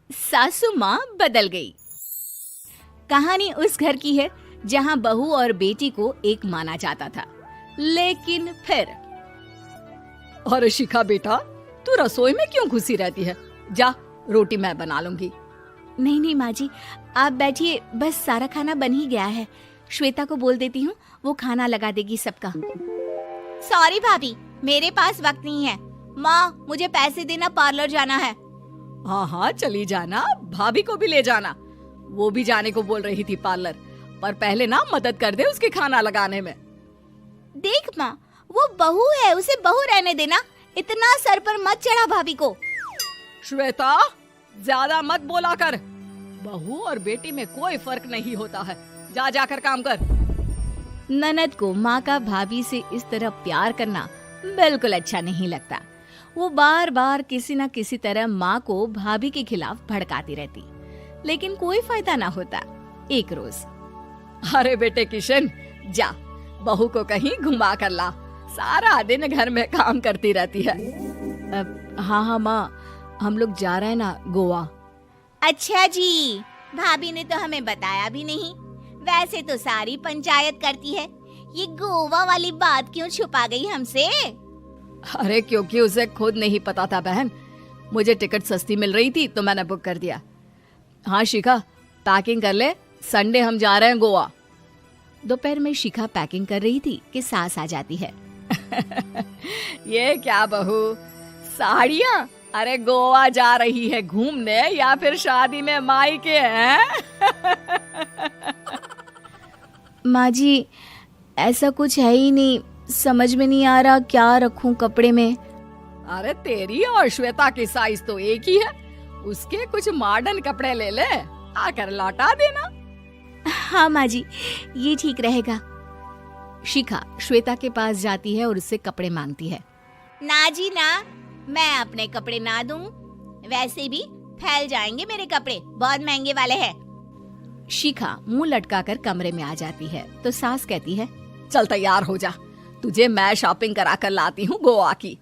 सासू माँ बदल गई। कहानी उस घर की है जहाँ बहू और बेटी को एक माना जाता था, लेकिन फिर अरे शिखा बेटा, तू रसोई में क्यों घुसी रहती है? जा, रोटी मैं बना लूंगी। नहीं नहीं माँ जी, आप बैठिए, बस सारा खाना बन ही गया है। श्वेता को बोल देती हूँ, वो खाना लगा देगी सबका। सॉरी भाभी, मेरे पास वक्त नहीं है। माँ, मुझे पैसे देना, पार्लर जाना है। हाँ हाँ चली जाना, भाभी को भी ले जाना। वो भी जाने को बोल रही थी पार्लर, पर पहले ना मदद कर दे उसके खाना लगाने में। देख माँ, वो बहू है, उसे बहू रहने देना, इतना सर पर मत चढ़ा भाभी को। श्वेता, ज्यादा मत बोला कर। बहू और बेटी में कोई फर्क नहीं होता है। जा जाकर काम कर। ननद को माँ का भाभी से इस तरह प्यार करना बिल्कुल अच्छा नहीं लगता। वो बार बार किसी न किसी तरह माँ को भाभी के खिलाफ भड़काती रहती, लेकिन कोई फायदा ना होता। एक रोज, अरे बेटे किशन, जा बहू को कहीं घुमा कर ला, सारा दिन घर में काम करती रहती है। हाँ हाँ माँ, हम लोग जा रहे हैं ना गोवा। अच्छा जी, भाभी ने तो हमें बताया भी नहीं। वैसे तो सारी पंचायत करती है, ये गोवा वाली बात क्यों छुपा गई हमसे? अरे क्योंकि उसे खुद नहीं पता था बहन। मुझे टिकट सस्ती मिल रही थी तो मैंने बुक कर दिया। हाँ शिखा, पैकिंग कर ले, संडे हम जा रहे हैं गोवा। दोपहर में शिखा पैकिंग कर रही थी कि सास आ जाती है। ये क्या बहू, साड़ियाँ? अरे गोवा जा रही है घूमने या फिर शादी में मायके हैं? माँ जी, ऐसा कुछ है ही नहीं, समझ में नहीं आ रहा क्या रखूं कपड़े में। अरे तेरी और श्वेता की साइज तो एक ही है, उसके कुछ मॉडर्न कपड़े ले ले, आकर लौटा देना। हाँ माँ जी, ये ठीक रहेगा। शिखा श्वेता के पास जाती है और उससे कपड़े मांगती है। ना जी ना, मैं अपने कपड़े ना दूं, वैसे भी फैल जाएंगे मेरे कपड़े, बहुत महंगे वाले हैं। शिखा मुंह लटकाकर कमरे में आ जाती है तो सास कहती है, चल तैयार हो जा, तुझे मैं शॉपिंग करा कर लाती हूँ गोवा की।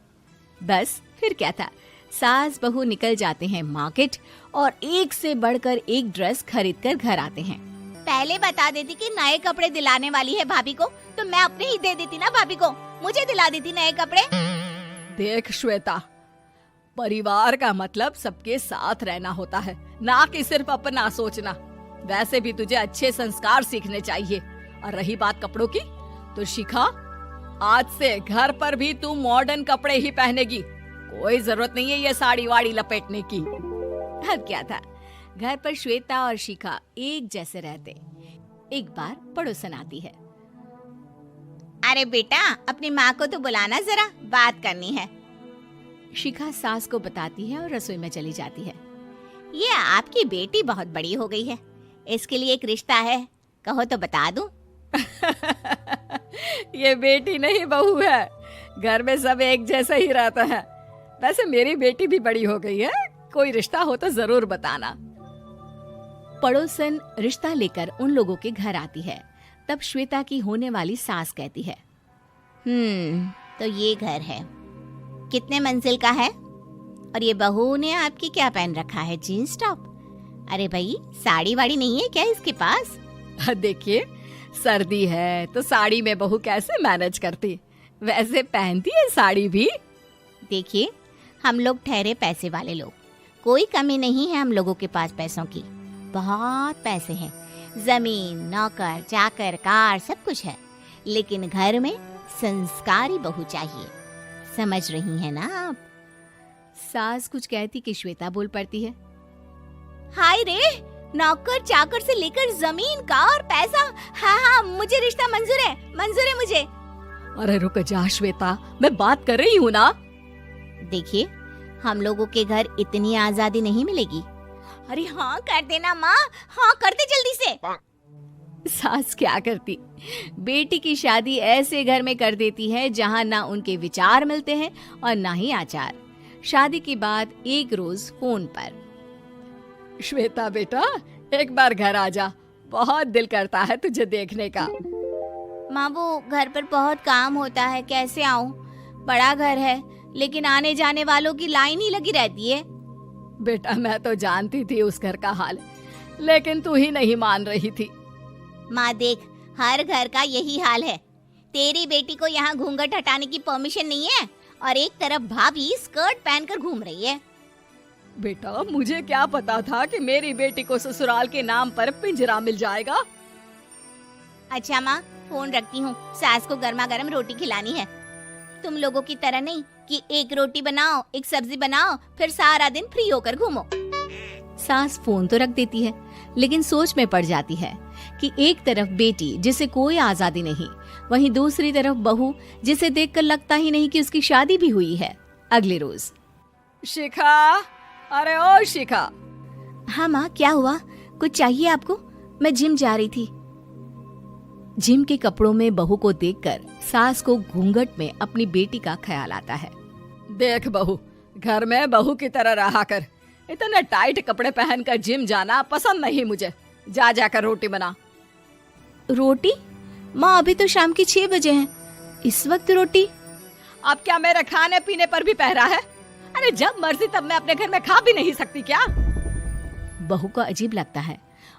बस फिर क्या था, सास बहू निकल जाते हैं मार्केट और एक से बढ़कर एक ड्रेस खरीद कर घर आते हैं। पहले बता देती कि नए कपड़े दिलाने वाली है भाभी को, तो मैं अपने ही दे देती ना भाभी को, मुझे दिला देती नए कपड़े। देख श्वेता, परिवार का मतलब सबके साथ रहना होता है, ना कि सिर्फ अपना सोचना। वैसे भी तुझे अच्छे संस्कार सीखने चाहिए। और रही बात कपड़ों की, तो शिखा, आज से घर पर भी तू मॉडर्न कपड़े ही पहनेगी। कोई जरूरत नहीं है ये साड़ी वाड़ी लपेटने की। अब क्या था, घर पर श्वेता और शिखा एक जैसे रहते। एक बार पड़ोसन आती है। अरे बेटा, अपनी माँ को तो बुलाना जरा, बात करनी है। शिखा सास को बताती है और रसोई में चली जाती है। ये आपकी बेटी बहुत बड़ी हो गई है, इसके लिए एक रिश्ता है, कहो तो बता दूं। ये बेटी नहीं बहू है, घर में सब एक जैसा ही रहता है। वैसे मेरी बेटी भी बड़ी हो गई है, कोई रिश्ता हो तो जरूर बताना। पड़ोसन रिश्ता लेकर उन लोगों के घर आती है। तब श्वेता की होने वाली सास कहती है, तो ये घर है, कितने मंजिल का है? और ये बहू ने आपकी क्या पहन रखा है, जीन्स टॉप? अरे भाई, साड़ी वाड़ी नहीं है क्या इसके पास? देखिए, सर्दी है तो साड़ी में बहू कैसे मैनेज करती, वैसे पहनती है साड़ी भी। देखिए, हम लोग ठहरे पैसे वाले लोग, कोई कमी नहीं है हम लोगों के पास पैसों की, बहुत पैसे हैं, जमीन, नौकर चाकर, कार, सब कुछ है, लेकिन घर में संस्कारी बहू चाहिए। समझ रही हैं ना आप? सास कुछ कहती कि श्वेता बोल पड़ती है, हाय रे, नौकर चाकर से लेकर जमीन, कार, पैसा, हाँ हाँ मुझे रिश्ता मंजूर है, मंजूर है मुझे। अरे रुक जा श्वेता, मैं बात कर रही हूँ ना। देखिए, हम लोगों के घर इतनी आजादी नहीं मिलेगी। अरे हाँ कर देना माँ, हाँ कर दे जल्दी से। सास क्या करती, बेटी की शादी ऐसे घर में कर देती है जहाँ ना उनके विचार मिलते हैं और ना ही आचार। शादी के बाद एक रोज फोन पर, श्वेता बेटा, एक बार घर आ जा, बहुत दिल करता है तुझे देखने का। माँ, वो घर पर बहुत काम होता है, कैसे आऊँ? बड़ा घर है, लेकिन आने जाने वालों की लाइन ही लगी रहती है। बेटा मैं तो जानती थी उस घर का हाल, लेकिन तू ही नहीं मान रही थी। माँ देख, हर घर का यही हाल है। तेरी बेटी को यहाँ घूंघट हटाने की परमिशन नहीं है और एक तरफ भाभी स्कर्ट पहनकर घूम रही है। बेटा मुझे क्या पता था कि मेरी बेटी को ससुराल के नाम पर पिंजरा मिल जाएगा। अच्छा माँ, फोन रखती हूँ, सास को गर्मा गर्म रोटी खिलानी है। तुम लोगों की तरह नहीं कि एक रोटी बनाओ, एक सब्जी बनाओ, फिर सारा दिन फ्री होकर घूमो। सास फोन तो रख देती है, लेकिन सोच में पड़ जाती है कि एक तरफ बेटी जिसे कोई आजादी नहीं, वहीं दूसरी तरफ बहू जिसे देखकर लगता ही नहीं कि उसकी शादी भी हुई है। अगले रोज। शिखा, अरे ओ शिखा। हाँ माँ, क्या हुआ? कुछ चाहिए आपको? मैं जिम जा रही थी। जिम के कपड़ों में बहू को देखकर सास को घूंघट में अपनी बेटी का ख्याल आता है। देख बहू, घर में बहू की तरह रहा कर। इतने टाइट कपड़े पहनकर जिम जाना पसंद नहीं मुझे। जा जाकर रोटी बना। रोटी? माँ अभी तो शाम के 6 बजे हैं, इस वक्त रोटी? अब क्या मेरे खाने पीने पर भी पहरा है? अरे जब मर्जी तब मैं अपने घर में खा भी नहीं सकती क्या? बहू को अजीब लगता है।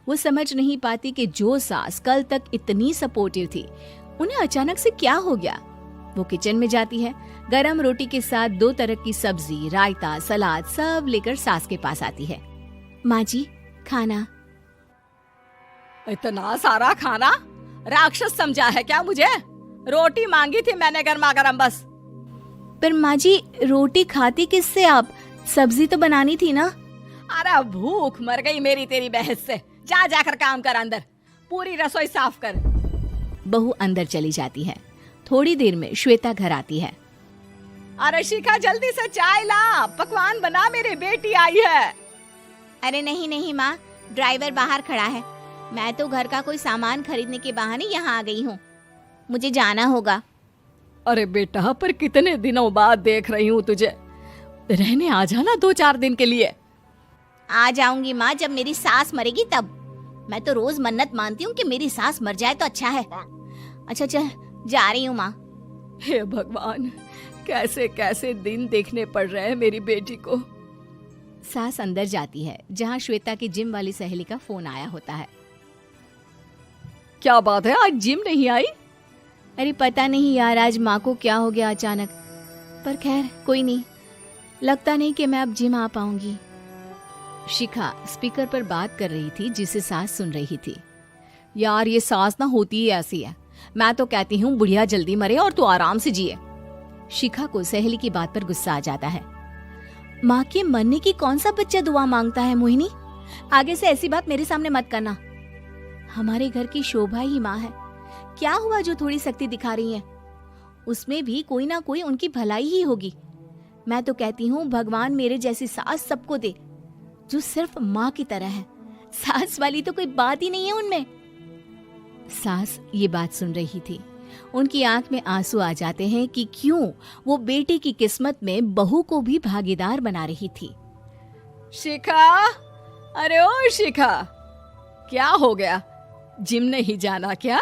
वो समझ नहीं पाती कि जो सास कल तक इतनी सपोर्टिव थी, उन्हें अचानक से क्या हो गया। वो किचन में जाती है, गरम रोटी के साथ 2 तरह की सब्जी, रायता, सलाद सब लेकर सास के पास आती है। माँ जी, खाना। इतना सारा खाना? राक्षस समझा है क्या मुझे? रोटी मांगी थी मैंने गर्मा गर्म बस। पर माँ जी, रोटी खाती किससे आप? सब्जी तो बनानी थी ना। अरे भूख मर गई मेरी तेरी बहस से। जा जाकर काम कर, अंदर पूरी रसोई साफ कर। बहू अंदर चली जाती है। थोड़ी देर में श्वेता घर आती है। अरे शिखा जल्दी से चाय ला, पकवान बना, मेरी बेटी आई है। अरे नहीं नहीं माँ, ड्राइवर बाहर खड़ा है। मैं तो घर का कोई सामान खरीदने के बहाने यहाँ आ गई हूँ, मुझे जाना होगा। अरे बेटा, पर कितने दिनों बाद देख रही हूँ तुझे, रहने आ जाना 2-4 दिन के लिए। आ जाऊंगी माँ, जब मेरी सास मरेगी तब। मैं तो रोज मन्नत मानती हूँ कि मेरी सास मर जाए तो अच्छा है। अच्छा चल, जा रही हूँ माँ। हे भगवान, कैसे कैसे दिन देखने पड़ रहे हैं मेरी बेटी को। सास अंदर जाती है, जहाँ श्वेता की जिम वाली सहेली का फोन आया होता है। क्या बात है, आज जिम नहीं आई? अरे पता नहीं यार, आज माँ को क्या हो गया अचानक। पर खैर कोई नहीं, लगता नहीं कि मैं अब जिम आ पाऊंगी। शिखा स्पीकर पर बात कर रही थी, जिसे सास सुन रही थी। यार ये सास ना होती ही ऐसी है। मैं तो कहती हूँ बुढ़िया जल्दी मरे और तू आराम से जिए। शिखा को सहेली की बात पर गुस्सा आ जाता है। माँ के मरने की कौन सा बच्चा दुआ मांगता है मोहिनी? आगे से ऐसी बात मेरे सामने मत करना। हमारे घर की शोभा ही माँ है। क्या हुआ जो थोड़ी सख्ती दिखा रही है? उसमें भी कोई ना कोई उनकी भलाई ही होगी। मैं तो कहती हूँ भगवान मेरे जैसी सास सबको दे, जो सिर्फ माँ की तरह है। सास वाली तो कोई बात ही नहीं है उनमें। सास ये बात सुन रही थी। उनकी आंख में आंसू आ जाते हैं कि क्यों वो बेटे की किस्मत में बहू को भी भागीदार बना रही थी। शिखा, अरे ओ शिखा, क्या हो गया? जिम नहीं जाना क्या?